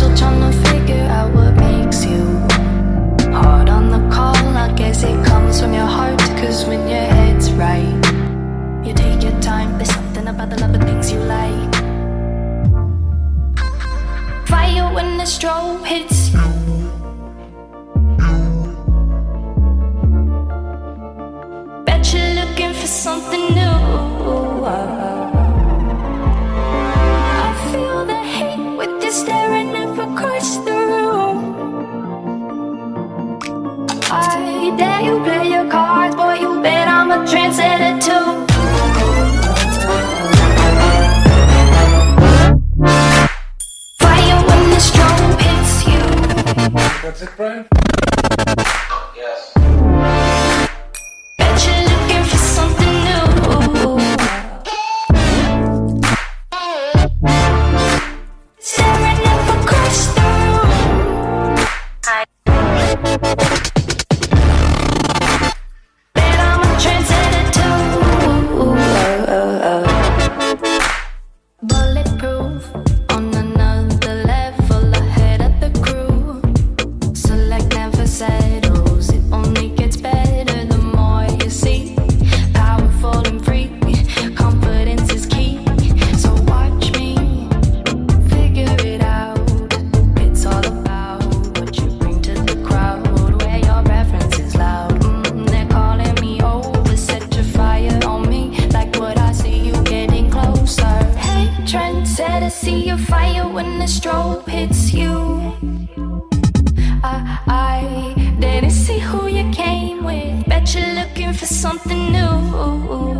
still trying to figure out what makes you hard on the call. I guess it comes from your heart, cause when your head's right, you take your time. There's something about the love of things you like. Fire when the strobe hits you. Bet you're looking for something new. I feel the hate with you staring up across the room. I dare you play your cards, boy, you bet I'm a trendsetter too. Fire when the strobe hits you. That's it, Brian? Yes. Bet you're looking for something new. Staring up across the room. Bet I'm a trendsetter too. Bulletproof, on another level, ahead of the crew. Select never settles, it only gets better the more you see. Powerful and free, confidence is key. So watch me figure it out. It's all about what you bring to the crowd, where your reference is loud. They're calling me over, set your fire on me, like what I see you getting closer. Hey, trendsetter, see your fire when the strobe hits you. I didn't see who you came with. Bet you're looking for something new.